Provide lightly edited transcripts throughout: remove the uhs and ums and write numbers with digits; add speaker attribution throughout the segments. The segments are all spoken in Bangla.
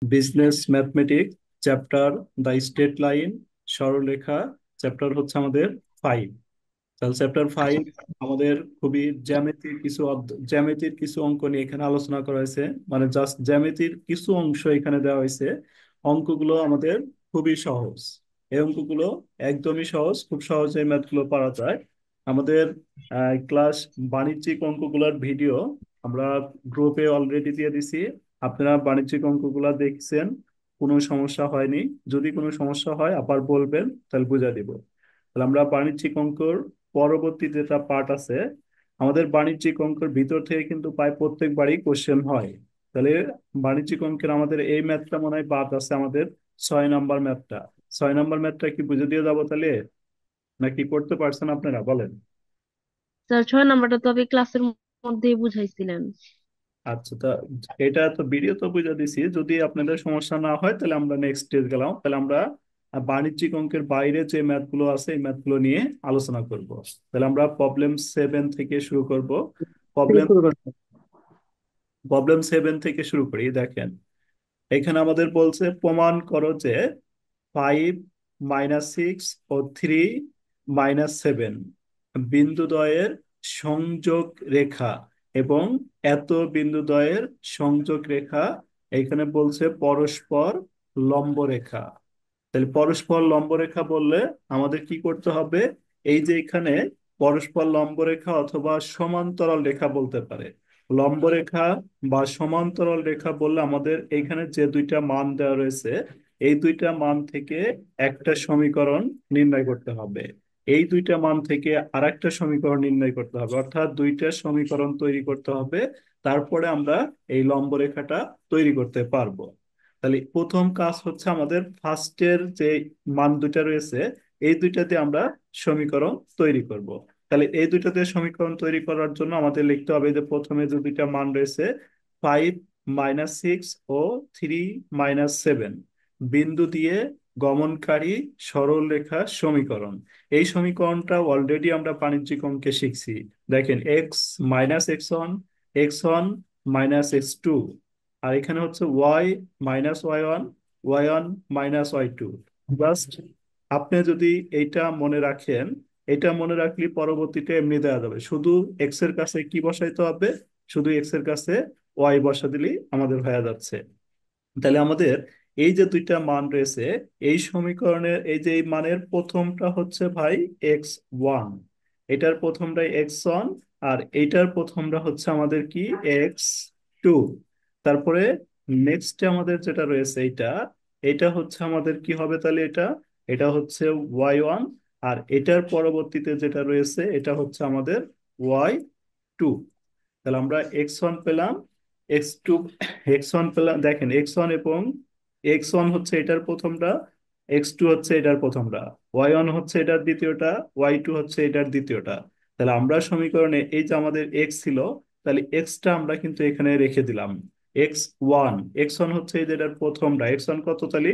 Speaker 1: Business mathematics chapter the straight line সরলরেখা চ্যাপ্টার হচ্ছে আমাদের 5। তাহলে চ্যাপ্টার
Speaker 2: আচ্ছা
Speaker 1: 5 আমাদের খুবই জ্যামিতির কিছু অঙ্ক নিয়ে এখানে আলোচনা করা হয়েছে। মানে জাস্ট জ্যামিতির কিছু অংশ এখানে দেওয়া হয়েছে। অঙ্কগুলো আমাদের খুবই সহজ। এই অঙ্কগুলো একদমই সহজ, খুব সহজে ম্যাথগুলো পারা যায়। আমাদের ক্লাস বাণিজ্যিক অঙ্কগুলোর ভিডিও আমরা গ্রুপে অলরেডি দিয়ে দিছি। আপনারা বাণিজ্যিক অঙ্কগুলো দেখছেন, কোনো সমস্যা হয়নি। যদি কোনো সমস্যা হয় আবার বলবেন, তাহলে বুঝা দিব। তাহলে আমরা বাণিজ্যিক অঙ্কর পরবর্তী যেটা পার্ট আছে, আমাদের বাণিজ্যিক অঙ্কের ভিতর থেকে কিন্তু প্রায় প্রত্যেকবারই কোশ্চেন হয়। তাহলে বাণিজ্যিক অঙ্কের আমাদের এই ম্যাথটা মনে হয় বাদ আছে, আমাদের 6 নাম্বার ম্যাথটা। 6 নাম্বার ম্যাথটা কি বুঝে দিয়ে যাবো তাহলে, নাকি করতে পারছেন আপনারা বলেন?
Speaker 2: স্যার, 6 নাম্বারটা তো আপনি ক্লাসের মধ্যেই বুঝাইছিলেন।
Speaker 1: আচ্ছা, তা এটা তো ভিডিও তো বুঝে দিছি। যদি আপনাদের সমস্যা না হয় তাহলে আমরা নেক্সট স্টেজ গেলাম। তাহলে আমরা বাণিজ্যিক অঙ্কের বাইরে যে ম্যাথগুলো আছে এই ম্যাথগুলো নিয়ে আলোচনা করব। তাহলে আমরা প্রবলেম 7 থেকে শুরু করব। প্রবলেম প্রবলেম 7 থেকে শুরু করি। দেখেন, এখানে আমাদের বলছে প্রমাণ করো যে 5 - 6 ও 3 - 7 বিন্দুদ্বয়ের সংযোগ রেখা এবং এত বিন্দুদ্বয়ের সংযোগ রেখা এখানে বলছে পরস্পর লম্ব রেখা। তাহলে পরস্পর লম্বরেখা বললে আমাদের কি করতে হবে? এই যে এখানে পরস্পর লম্বরেখা অথবা সমান্তরাল রেখা বলতে পারে। লম্বরেখা বা সমান্তরাল রেখা বললে আমাদের এখানে যে দুইটা মান দেওয়া রয়েছে, এই দুইটা মান থেকে একটা সমীকরণ নির্ণয় করতে হবে। এই দুইটা মান থেকে আরেকটা সমীকরণ নির্ণয় করতে হবে, অর্থাৎ দুইটা সমীকরণ তৈরি করতে হবে। তারপরে আমরা এই লম্বরেখাটা তৈরি করতে পারবো। তাহলে প্রথম কাজ হচ্ছে আমাদের ফার্স্টের যে মান দুইটা রয়েছে, এই দুইটাতে আমরা সমীকরণ তৈরি করব। তাহলে এই দুইটাতে সমীকরণ তৈরি করার জন্য আমাদের লিখতে হবে যে প্রথমে যে দুইটা মান রয়েছে, 5 - 6 ও 3 - 7 বিন্দু দিয়ে গমনকারী সরল রেখা সমীকরণ। এই সমীকরণটা অলরেডি আমরা বাণিজ্যিক অঙ্কে শিখছি। দেখেন, x - x1, x1 - x2, আর এখানে হচ্ছে y - y1, y1 - y2। Just আপনি যদি এইটা মনে রাখেন, এটা মনে রাখলে পরবর্তীতে এমনি দেওয়া যাবে। শুধু এক্স এর কাছে কি বসাইতে হবে? শুধু এক্স এর কাছে ওয়াই বসা দিলেই আমাদের হয়ে যাচ্ছে। তাহলে আমাদের এই যে দুইটা মান রয়েছে, এই সমীকরণের এই যে এই মানের প্রথমটা হচ্ছে ভাই x1, এটার প্রথমটা x1, আর এইটার প্রথমটা হচ্ছে আমাদের কি x2। তারপরে নেক্সট আমাদের যেটা রয়েছে এইটা, এটা হচ্ছে আমাদের কি হবে তাহলে? এটা এটা হচ্ছে y1, আর এটার পরবর্তীতে যেটা রয়েছে এটা হচ্ছে আমাদের y2। তাহলে আমরা x1 পেলাম, x2, x1 পেলাম। দেখেন, x1 এবং x1 হচ্ছে এটার প্রথমটা, x2 হচ্ছে এটার প্রথমটা, y1 হচ্ছে এটার দ্বিতীয়টা, y2 হচ্ছে এটার দ্বিতীয়টা। তাহলে আমরা সমীকরণে এই যে আমাদের x ছিল, তাহলে x টা আমরা কিন্তু এখানে রেখে দিলাম। x1, x1 হচ্ছে এই যে এটার প্রথমটা, x1 কত তাহলে?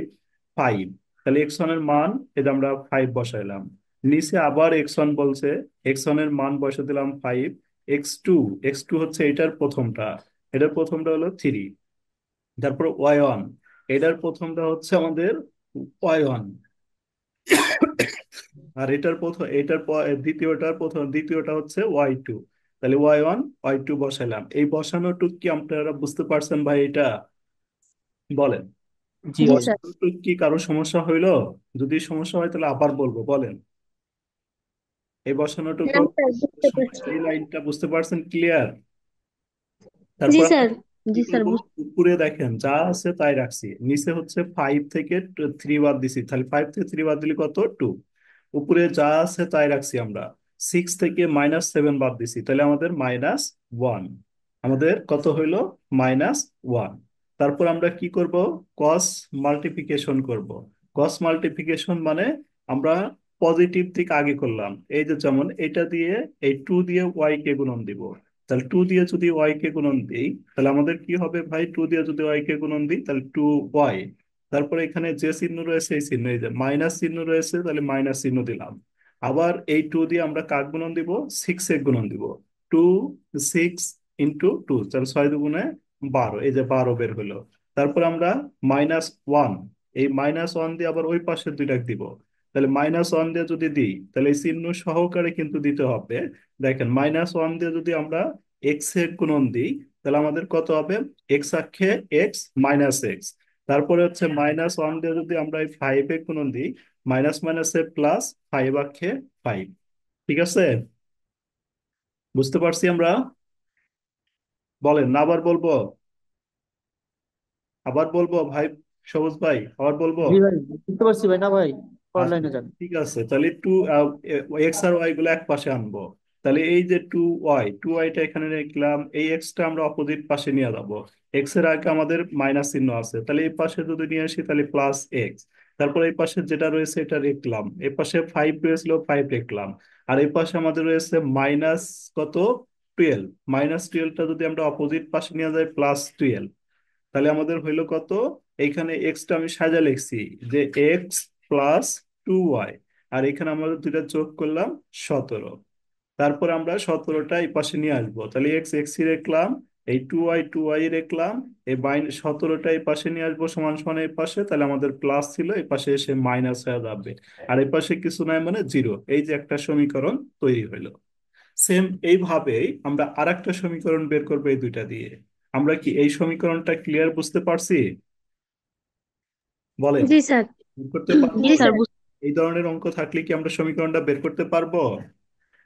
Speaker 1: 5। তাহলে x1 এর মান এই যে আমরা 5 বসাইলাম। নিচে আবার x1 বলছে, x1 এর মান বসে দিলাম 5। এক্স টু, এক্স টু হচ্ছে এটার প্রথমটা, এটার প্রথমটা হলো 3। তারপর y1, এটার প্রথমটা হচ্ছে আমাদের y1, আর এটার প্রথম দ্বিতীয়টা হচ্ছে y2। তাহলে y1 y2 বসাইলাম। এই বসানোটুক কি আপনারা বুঝতে পারছেন ভাই? এটা বলেন,
Speaker 3: জি
Speaker 2: জি স্যার।
Speaker 1: বসানোটুক কি কারো সমস্যা হইলো? যদি সমস্যা হয় তাহলে আবার বলবো, বলেন। এই বসানোটুকু
Speaker 2: হ্যাঁ স্যার, বুঝতে পারছি।
Speaker 1: এই লাইনটা বুঝতে পারছেন? ক্লিয়ার?
Speaker 2: জি
Speaker 1: তারপর
Speaker 2: স্যার।
Speaker 1: কি
Speaker 2: জি স্যার,
Speaker 1: করবো? উপরে দেখেন যা আছে তাই রাখছি, নিচে হচ্ছে 5 থেকে 3 বাদ দিছি। তাহলে 5 থেকে 3 বাদ দিলে কত? 2। উপরে যা আছে তাই রাখছি আমরা। 6 থেকে -7 বাদ দিছি, তাহলে আমাদের -1। আমাদের কত হইলো? -1। তারপর আমরা কি করব? কস মাল্টিপ্লিকেশন করব। কস মাল্টিপ্লিকেশন মানে আমরা পজিটিভ দিক আগে করলাম। এই যে যেমন এটা দিয়ে, এই 2 দিয়ে ওয়াই কে গুণন দিব। তাহলে 2 দিয়ে যদি ওয়াই কে গুণন দিই, তাহলে আমাদের কি হবে ভাই? 2 দিয়ে যদি ওয়াই কে গুণন দিই তাহলে 2y। তারপরে এখানে যে চিহ্ন রয়েছে এই চিহ্ন, এই যে মাইনাস চিহ্ন রয়েছে, তাহলে মাইনাস চিহ্ন দিলাম। আবার এই 2 দিয়ে আমরা কাক গুণন দিব? 6 এর গুণন দিব। 2, 6 × 2, তাহলে 6 দুগুণে 12, এই যে 12 বের হলো। তারপর আমরা -1, এই -1 দিয়ে আবার ওই পাশের দুইটা দিব। তাহলে -1 দিয়ে যদি দিই তাহলে এই চিহ্ন সহকারে কিন্তু দিতে হবে। দেখেন -1 দিয়ে যদি আমরা এক্স এর গুণন দিই তাহলে আমাদের কত হবে? এক্স অক্ষে এক্স মাইনাস এক্স। তারপরে হচ্ছে -1 দিয়ে যদি আমরা এই 5 এর গুণন দিই, মাইনাস মাইনাসে প্লাস, 5 অক্ষে 5। ঠিক আছে? বুঝতে পারছি আমরা? বলেন না আবার বলবো? আবার বলবো ভাই, সবুজ ভাই, আবার বলবো?
Speaker 3: জি ভাই, বুঝতে পারছি ভাই। না ভাই, পরের
Speaker 1: আচ্ছা,
Speaker 3: লাইনে যান।
Speaker 1: ঠিক আছে, তাহলে এক্স আর ওয়াই গুলো এক পাশে আনবো। তাহলে এই যে 2y টা এখানে লিখলাম, এই এক্সটা আমরা অপোজিট পাশে নিয়ে যাবো। এক্স এর আগে আমাদের মাইনাস চিহ্ন আছে, তাহলে এই পাশে যদি নিয়ে আসি তাহলে প্লাস এক্স। তারপর এই পাশে যেটা রয়েছে এটা লিখলাম, এই পাশে 5 রয়েছিল, 5 লিখলাম। আর এই পাশে আমাদের রয়েছে মাইনাস কত, 12। -12টা যদি আমরা অপোজিট পাশে নিয়ে যাই +12, তাহলে আমাদের হইলো কত? এইখানে এক্সটা আমি সাজা লিখছি যে এক্স +2y, আর এখানে আমাদের দুইটা যোগ করলাম 17। তারপর আমরা 17টা এই পাশে নিয়ে আসবো, তাহলে এক্স এক্স রেখলাম, এই 2y রেখলাম, এই 17টা এই পাশে নিয়ে আসবো সমান সমান এই পাশে, তাহলে আমাদের প্লাস ছিল এই পাশে এসে মাইনাস হয়ে যাবে। আর এই পাশে কিছু নাই মানে জিরো। এই যে একটা সমীকরণ তৈরি হইলো। সেম এইভাবেই আমরা আরেকটা সমীকরণ বের করবো এই দুইটা দিয়ে। আমরা কি এই সমীকরণটা ক্লিয়ার বুঝতে পারছি? বলেন,
Speaker 2: জি স্যার।
Speaker 1: বের করতে পারবো?
Speaker 2: জি স্যার
Speaker 1: এই ধরনের অঙ্ক থাকলে কি আমরা সমীকরণটা বের করতে পারবো?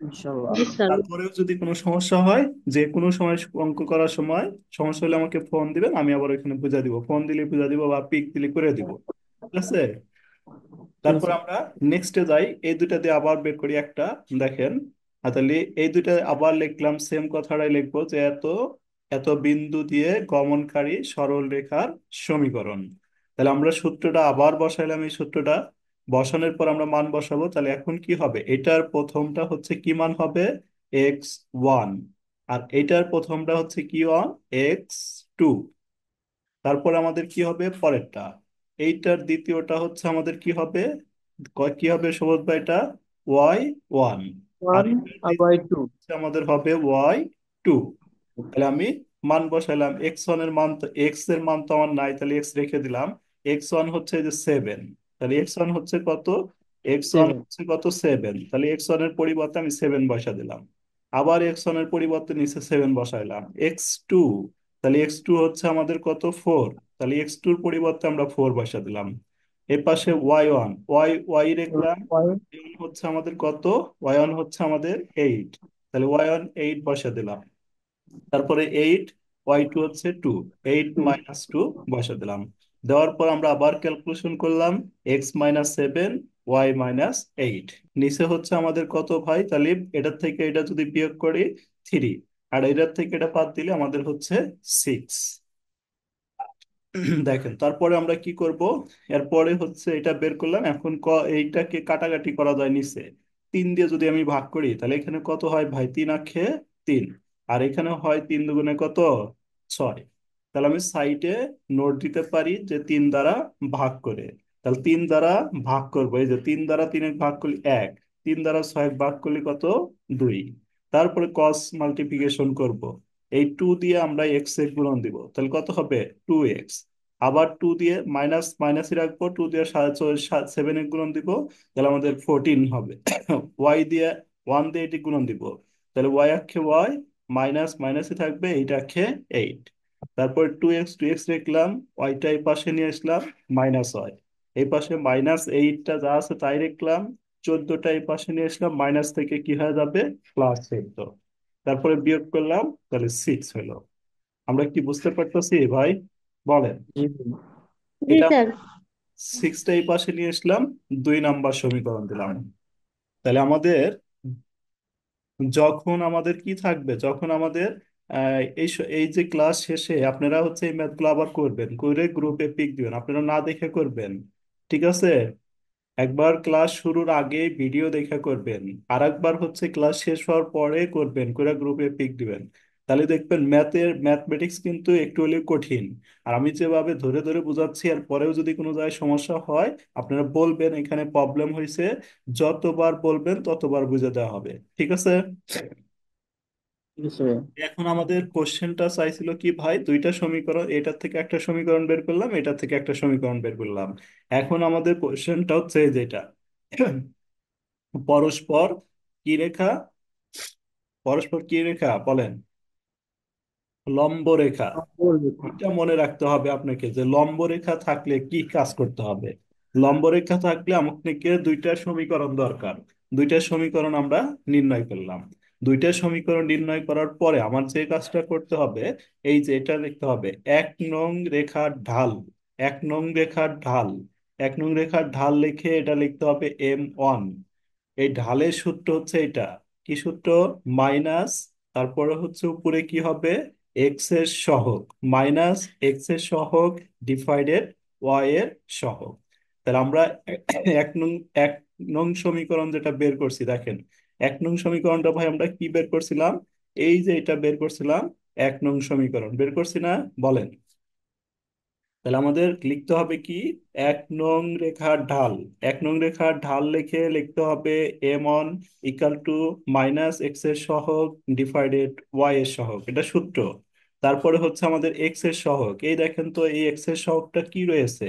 Speaker 3: ইনশাল্লাহ।
Speaker 2: জি স্যার।
Speaker 1: তারপরেও যদি কোনো সমস্যা হয়, যে কোনো সময় অঙ্ক করার সময় সমস্যা হলে আমাকে ফোন দিবেন, আমি আবার ওইখানে বুঝা দিব, ফোন দিলে বুঝা দিব বা পিক দিলে করে দিব। ঠিক আছে?
Speaker 3: জি
Speaker 1: তারপর
Speaker 3: স্যার।
Speaker 1: আমরা নেক্সটে যাই, এই দুইটা দিয়ে আবার বের করি একটা। দেখেন, তাহলে এই দুইটা আবার লিখলাম, সেম কথাটাই লিখবো যে এত এত বিন্দু দিয়ে গমনকারী সরল রেখার সমীকরণ। তাহলে আমরা সূত্রটা আবার বসাইলাম, এই সূত্রটা বসানোর পর আমরা মান বসাবো। তাহলে এখন কি হবে? এটার প্রথমটা হচ্ছে কি মান হবে? x1। আর এটার প্রথমটা হচ্ছে কি ওয়ান? x2। তারপর আমাদের কি হবে পরেরটা? এইটার দ্বিতীয়টা হচ্ছে আমাদের কি হবে? কি হবে সবুজ ভাই? এটা y1। আর
Speaker 3: ওয়ান
Speaker 1: এটার
Speaker 3: আর বাই
Speaker 1: দ্বিতীয়
Speaker 3: টু।
Speaker 1: হচ্ছে আমাদের হবে y2। তাহলে আমি মান বসাইলাম, x1 এর মান তো, x এর মান তো আমার নাই, তাহলে x রেখে দিলাম। x1 হচ্ছে এই যে 7, তাহলে x1 হচ্ছে কত? x1
Speaker 3: seven.
Speaker 1: হচ্ছে কত? 7। তাহলে x1 এর পরিবর্তে আমি 7 বসা দিলাম। আবার x1 এর পরিবর্তে নিচে 7 বসাইলাম। x2, তাহলে x2 হচ্ছে আমাদের কত? 4। তাহলে x2 এর পরিবর্তে আমরা 4 বসা দিলাম। এর পাশে y1, y রাখলাম। y1 হচ্ছে আমাদের কত? y1 হচ্ছে আমাদের 8। তাহলে y1 8 বসা দিলাম। তারপরে 8, y2 হচ্ছে 2, 8 - 2 বসা দিলাম। দেওয়ার পর আমরা আবার ক্যালকুলেশন করলাম, x - 7, y - 8। নিচে হচ্ছে আমাদের কত ভাই? তাহলে এটার থেকে এটা যদি বিয়োগ করি 3, আর এটার থেকে এটা বাদ দিলে আমাদের হচ্ছে 6। দেখেন, তারপরে আমরা কি করব? এরপরে হচ্ছে এটা বের করলাম, এখন এইটাকে কাটাকাটি করা যায় নিচে। 3 দিয়ে যদি আমি ভাগ করি তাহলে এখানে কত হয় ভাই? 3 - 3। আর এখানে হয় 3 দুগুণে কত? 6। তাহলে আমি সাইডে নোট দিতে পারি যে 3 দ্বারা ভাগ করে। তাহলে 3 দ্বারা ভাগ করবো, এই যে 3 দ্বারা 3 ভাগ করলে 1, 3 দ্বারা 6 ভাগ করলে কত? 2। তারপরে ক্রস মাল্টিপ্লিকেশন করব, এই 2 দিয়ে আমরা এক্স এর গুণন দিব, তাহলে কত হবে? 2x। আবার 2 দিয়ে মাইনাস মাইনাসই রাখবো, 2 দিয়ে 7 এর গুণন দিব, তাহলে আমাদের 14 হবে। ওয়াই দিয়ে 1 দিয়ে এটি গুণন দিব, তাহলে ওয়াই অক্ষে ওয়াই, মাইনাস মাইনাসই থাকবে, এইট অক্ষে 8। তারপর 2x রাখলাম, ওয়াইটা এই পাশে নিয়ে আসলাম, -y। এই পাশে -8টা যা আছে তাই রাখলাম, 14টা এই পাশে নিয়ে আসলাম, মাইনাস থেকে কি হয়ে যাবে? +8। তারপরে বিয়োগ করলাম, তাহলে 6 হলো। আমরা কি বুঝতে পারতেছি ভাই? বলেন।
Speaker 3: জি ভাই।
Speaker 2: জি
Speaker 1: এটা
Speaker 2: স্যার।
Speaker 1: 6টা এই পাশে নিয়ে আসলাম, 2 নাম্বার সমীকরণ দিলাম। তাহলে আমাদের যখন আমাদের কি থাকবে, যখন আমাদের এই যে ক্লাস শেষে আপনারা হচ্ছে এই ম্যাথগুলো আবার করবেন, করে গ্রুপে পিক দিবেন, আপনারা না দেখে করবেন। ঠিক আছে? একবার ক্লাস শুরুর আগে ভিডিও দেখা করবেন, আর একবার হচ্ছে ক্লাস শেষ হওয়ার পরে করবেন, করে গ্রুপে পিক দিবেন। তাহলে দেখবেন ম্যাথমেটিক্স কিন্তু একটু হলেও কঠিন। আর আমি যেভাবে ধরে ধরে বোঝাচ্ছি, আর পরেও যদি কোনো জায়গায় সমস্যা হয় আপনারা বলবেন এখানে প্রবলেম হয়েছে, যতবার বলবেন ততবার বুঝে দেওয়া হবে। ঠিক আছে?
Speaker 3: ঠিক আছে ভাই।
Speaker 1: এখন আমাদের কোশ্চেনটা চাইছিল কি ভাই, দুইটা সমীকরণ, এটার থেকে একটা সমীকরণ বের করলাম, এটার থেকে একটা সমীকরণ বের করলাম। এখন আমাদের কোশ্চেনটা হচ্ছে এই যেটা, পরস্পর কি রেখা, পরস্পর কি রেখা বলেন, লম্ব রেখা।
Speaker 3: বলবো।
Speaker 1: এটা মনে রাখতে হবে আপনাকে যে লম্ব রেখা থাকলে কি কাজ করতে হবে। লম্ব রেখা থাকলে আপনাকে দুইটা সমীকরণ দরকার। দুইটা সমীকরণ আমরা নির্ণয় করলাম। দুইটা সমীকরণ নির্ণয় করার পরে আমার যে কাজটা করতে হবে, এই যে এটা লিখতে হবে এক নং রেখার ঢাল, এক নং রেখার ঢাল, এক নং রেখার ঢাল লিখে এটা লিখতে হবে M1। এই ঢালের সূত্র হচ্ছে এটা, কি সূত্র, মাইনাস, তারপরে হচ্ছে উপরে কি হবে, এক্স এর সহগ, মাইনাস এক্স এর সহগ ডিভাইডেড ওয়াই এর সহগ। তাহলে আমরা এক নং এক নং সমীকরণ যেটা বের করছি দেখেন, এক নং সমীকরণটা ভাই আমরা কি বের করছিলাম, এই যে এটা বের করছিলাম, এক নং সমীকরণ বের করছি না, বলেন। তাহলে আমাদের লিখতে হবে কি, এক নং রেখার ঢাল, এক নং রেখার ঢাল লিখে লিখতে হবে M1 equal to minus x এর সহগ ডিভাইডেড ওয়াই এর সহগ, এটা সূত্র। তারপরে হচ্ছে আমাদের এক্স এর সহগ, এই দেখেন তো এই এক্স এর সহগটা কি রয়েছে,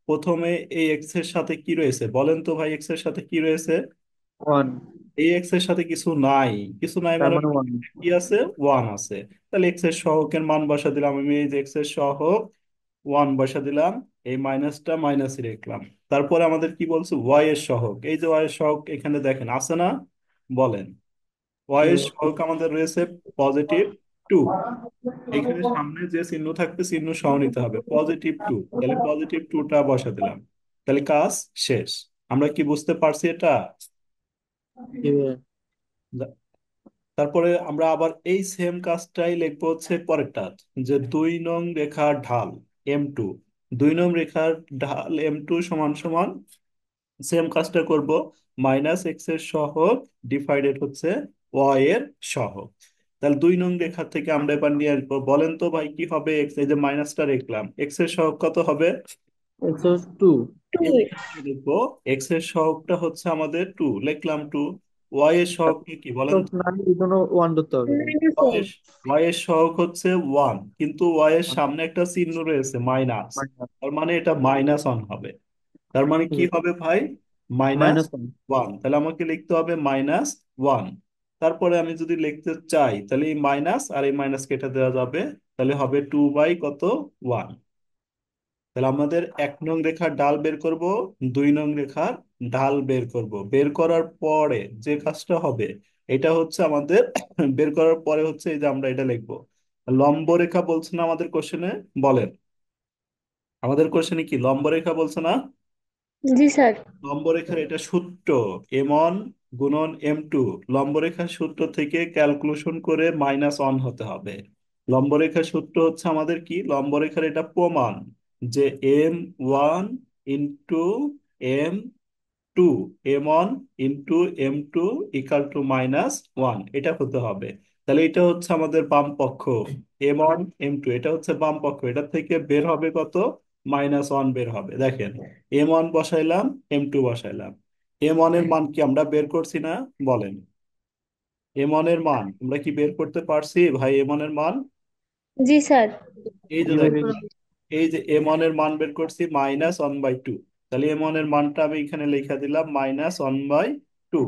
Speaker 1: প্রথমে এই এক্স এর সাথে কি রয়েছে বলেন তো ভাই, এক্স এর সাথে কি রয়েছে,
Speaker 3: ওয়ান।
Speaker 1: এই এক্স এর সাথে কিছু নাই, কিছু নাই
Speaker 3: তার
Speaker 1: মানে
Speaker 3: মানে ওয়ান।
Speaker 1: কি আছে, ওয়ান আছে। তাহলে এক্স এর সহগের মান বসা দিলাম আমি, এই যে এক্স এর সহগ ওয়ান বসা দিলাম, এই মাইনাসটা মাইনাসই রাখলাম। তারপরে আমাদের কি বলছে, ওয়াই এর সহগ, এই যে ওয়াই এর সহগ এখানে দেখেন আছে না, বলেন। ওয়াই এর সহগ আমাদের রয়েছে +2। এখানে সামনে যে চিহ্ন থাকবে চিহ্ন সহ নিতে হবে, +2, তাহলে +2টা বসা দিলাম। তাহলে কাজ শেষ। আমরা কি বুঝতে পারছি এটা? তারপরে আমরা আবার এই সেম কাজটাই লিখবো হচ্ছে পরেরটা, যে 2 নং রেখার ঢাল M2, 2 নং রেখার ঢাল M2 সমান সমান সেম কাজটা করব, মাইনাস এক্স এর সহগ ডিভাইডেড হচ্ছে ওয়াই এর সহগ। তাহলে 2 নং রেখা থেকে আমরা এবার নিয়ে আসবো, বলেন তো ভাই কি হবে, এক্স, এই যে মাইনাসটা রাখলাম, এক্স এর সহগ কত হবে,
Speaker 3: একশো টু।
Speaker 1: এই যে এখান থেকে দেখবো এক্স এর সহগটা হচ্ছে আমাদের 2, লিখলাম 2। ওয়াই এর সহগটা কি বলেন তো?
Speaker 3: না এই জন্য ওয়ান ধরতে হবে।
Speaker 1: ওয়াই এর ওয়াই এর সহগ হচ্ছে 1, কিন্তু ওয়াই এর সামনে একটা চিহ্ন রয়েছে মাইনাস, তার মানে এটা -1 হবে। তার মানে কি হবে ভাই, মাইনাস
Speaker 3: মাইনাস ওয়ান।
Speaker 1: ওয়ান তাহলে আমাকে লিখতে হবে -1। তারপরে আমি যদি লিখতে চাই তাহলে এই মাইনাস আর এই মাইনাস কেটে দেওয়া যাবে, তাহলে হবে 2/1। তাহলে আমাদের এক নং রেখার ডাল বের করব, 2 নং রেখার ঢাল বের করব, বের করার পরে যে কাজটা হবে এটা হচ্ছে আমাদের বের করার পরে হচ্ছে এই যে আমরা এটা লিখবো, লম্ব রেখা বলছে না আমাদের কোশ্চেনে, বলেন। আমাদের কোশ্চেনে কি লম্ব রেখা বলছে না,
Speaker 2: জি স্যার।
Speaker 1: লম্বরেখার এটা সূত্র M1 গুণন M2, লম্বরেখার সূত্র থেকে ক্যালকুলেশন করে -1 হতে হবে। লম্বরেখার সূত্র হচ্ছে আমাদের কি, লম্বরেখার এটা প্রমাণ যে M1 into M2, M1 into M2 equal to -1, এটা হতে হবে। তাহলে এটা হচ্ছে আমাদের বাম পক্ষ, M1 M2 এটা হচ্ছে বাম পক্ষ, এটা থেকে বের হবে কত, -1 বের হবে। দেখেন M1 বসাইলাম, M2 বসাইলাম, M1 এর মান কি আমরা বের করছি না, বলেন। M1 এর মান আমরা কি বের করতে পারছি ভাই, M1 এর মান,
Speaker 2: জি স্যার।
Speaker 1: এই যে
Speaker 3: জি ভাই।
Speaker 1: দেখেন, এই যে M1 এর মান বের করছি -1/2। তাহলে M1 এর মানটা আমি এখানে লিখে দিলাম -1/2।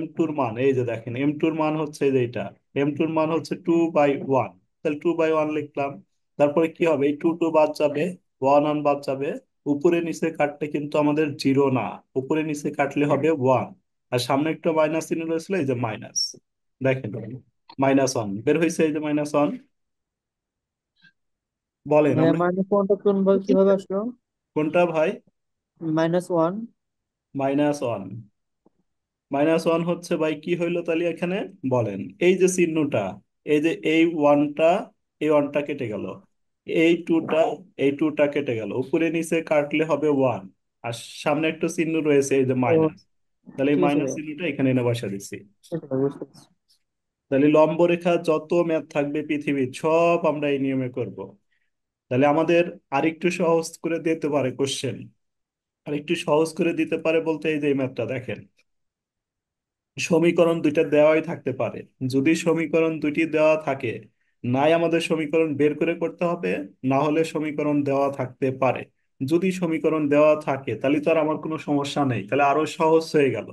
Speaker 1: M2 এর মান এই যে দেখেন, M2 এর মান হচ্ছে এই যে এটা, M2 এর মান হচ্ছে 2/1, তাহলে 2/1 লিখলাম। তারপরে কি হবে, এই 2 2 বাদ যাবে, 1 1 বাদ যাবে, উপরে নিচে কাটলে কিন্তু আমাদের জিরো না, উপরে নিচে কাটলে হবে 1, আর সামনে একটা মাইনাস চিহ্ন রয়েছিল, এই যে মাইনাস, দেখেন -1 বের হয়েছে, এই যে -1। বলেন
Speaker 3: ভাইয়া
Speaker 1: আমরা,
Speaker 3: মাইনাস ওয়ানটা কোন ভাবে কিভাবে আসলো?
Speaker 1: কোনটা ভাই,
Speaker 3: -1।
Speaker 1: -1, -1 হচ্ছে ভাই কি হইলো তাহলে এখানে, বলেন। এই যে চিহ্নটা, এই যে এই ওয়ানটা, এই ওয়ানটা কেটে গেল, এই টুটা, এই টুটা কেটে গেল, উপরে নিচে কাটলে হবে 1, আর সামনে একটা চিহ্ন রয়েছে এই যে
Speaker 3: ও
Speaker 1: মাইনাস, তাহলে এই
Speaker 3: ঠিক আছে
Speaker 1: মাইনাস
Speaker 3: ভাইয়া।
Speaker 1: চিহ্নটা এখানে এনে বসা দিচ্ছি।
Speaker 3: ঠিক আছে, বুঝতে পারছি।
Speaker 1: তাহলে লম্ব রেখা যত ম্যাথ থাকবে পৃথিবীর সব আমরা এই নিয়মে করব। তাহলে আমাদের আরেকটু সহজ করে দিতে পারে কোশ্চেন, আরেকটু সহজ করে দিতে পারে বলতে এই যে এই ম্যাথটা দেখেন, সমীকরণ দুইটা দেওয়াই থাকতে পারে। যদি সমীকরণ দুইটি দেওয়া থাকে, নাই আমাদের সমীকরণ বের করে করতে হবে, না হলে সমীকরণ দেওয়া থাকতে পারে। যদি সমীকরণ দেওয়া থাকে তাহলে তো আর আমার কোনো সমস্যা নেই, তাহলে আরো সহজ হয়ে গেল।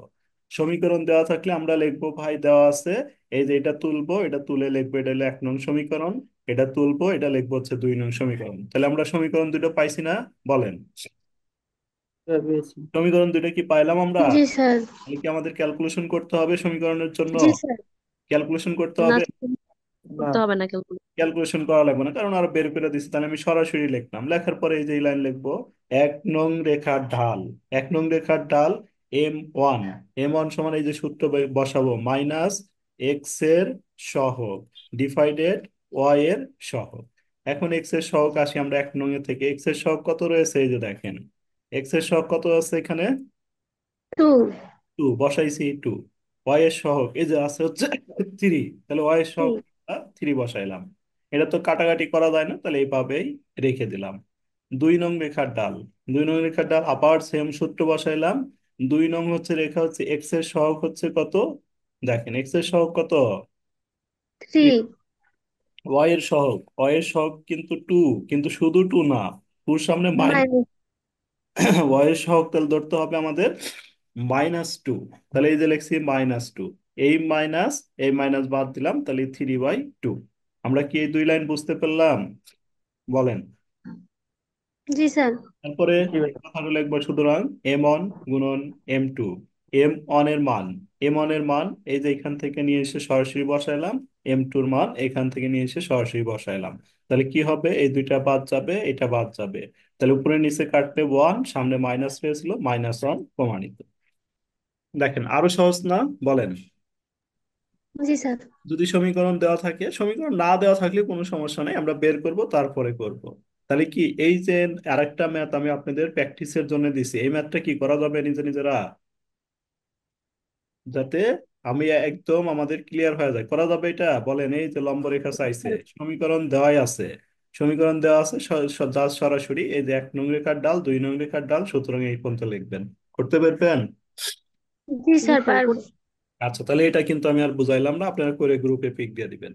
Speaker 1: সমীকরণ দেওয়া থাকলে আমরা লিখবো ভাই দেওয়া আছে, এই যে এটা তুলবো, এটা তুলে লিখবো, এটা হলো 1 নং সমীকরণ, এটা তুলবো, এটা লিখবো হচ্ছে 2 নং সমীকরণ। তাহলে আমরা সমীকরণ দুটো পাইছি না? বলেন,
Speaker 3: পেয়েছি।
Speaker 1: সমীকরণ দুটো কি পাইলাম আমরা?
Speaker 2: জি স্যার।
Speaker 1: তাহলে কি আমাদের ক্যালকুলেশন করতে হবে সমীকরণের জন্য?
Speaker 2: জি স্যার।
Speaker 1: ক্যালকুলেশন করতে
Speaker 2: না
Speaker 1: হবে?
Speaker 2: স্যার,
Speaker 3: না।
Speaker 2: করতে হবে না ক্যালকুলেট।
Speaker 1: ক্যালকুলেশন করা লাগবে না, কারণ আরো বের করে দিচ্ছি। তাহলে আমি সরাসরি লিখলাম, লেখার পরে এই যে লাইন লিখবো, 1 নং রেখার ঢাল, 1 নং রেখার ঢাল M1, M1 সমান এই যে সূত্র বসাবো, মাইনাস এক্স এর সহগ ডিভাইডেড ওয়াই এর সহগ। এখন এক্স এর সহগ আসি আমরা 1 নং এর থেকে, এক্স এর সহগ কত রয়েছে এই যে দেখেন, এক্স এর সহগ কত আছে এখানে?
Speaker 2: টু।
Speaker 1: 2 বসাইছি, 2। ওয়াই এর সহগ এই যে আছে হচ্ছে 3, তাহলে ওয়াই এর সহগ 3 বসাইলাম। এটা তো কাটাকাটি করা যায় না, তাহলে এইভাবেই রেখে দিলাম। 2 নং রেখার ডাল, 2 নং রেখার ডাল আবার সেম সূত্র বসাইলাম। 2 নং হচ্ছে রেখা হচ্ছে এক্স এর সহগ হচ্ছে কত? দেখেন এক্স এর সহগ কত?
Speaker 2: থ্রি।
Speaker 1: ওয়াই এর সহগ, ওয়াই এর সহগ কিন্তু 2, কিন্তু শুধু 2 না, টুর সামনে মাইনাস।
Speaker 2: মাইনাস।
Speaker 1: ওয়াই এর সহগ তাহলে ধরতে হবে আমাদের -2। তাহলে এই যে লিখছি -2, এই মাইনাস এই মাইনাস বাদ দিলাম, তাহলে 3/2। আমরা কি এই 2 লাইন বুঝতে পারলাম? বলেন।
Speaker 2: জি স্যার।
Speaker 1: তারপরে
Speaker 3: জি ভাই।
Speaker 1: এই কথাটা লিখবো, সুতরাং M1 গুণন M2, M1 এর মান, M1 এর মান এই যে এখান থেকে নিয়ে এসে সরাসরি বসাইলাম, M2 এর মান এখান থেকে নিয়ে এসে সরাসরি বসাইলাম। তাহলে কি হবে, এই দুইটা বাদ যাবে, এটা বাদ যাবে। তাহলে উপরে নিচে কাটলে 1, সামনে মাইনাস হয়েছিল, -1 প্রমাণিত। দেখেন আরো সহজ না? বলেন।
Speaker 2: জি স্যার।
Speaker 1: যদি সমীকরণ দেওয়া থাকে, সমীকরণ না দেওয়া থাকলে কোনো সমস্যা নেই, আমরা বের করব তারপরে করব। তাহলে কি এই যে আরেকটা ম্যাথ আমি আপনাদের প্র্যাকটিসের জন্য দিছি, এই ম্যাথটা কি করা যাবে নিজেরা? যাতে আমি একদম আমাদের ক্লিয়ার হয়ে যায়, করা যাবে এটা? বলেন। এই যে লম্ব রেখা চাইছে, সমীকরণ দেওয়াই আছে, সমীকরণ দেওয়া আছে, যা সরাসরি এই যে 1 নং রেখার ডাল, 2 নং রেখার ডাল, সুতরাং এই পর্যন্ত লিখবেন। করতে পারবেন?
Speaker 2: জি স্যার পারবো।
Speaker 1: আচ্ছা, তাহলে এটা কিন্তু আমি আর বুঝাইলাম না, আপনারা করে গ্রুপে পিক দিয়ে দিবেন।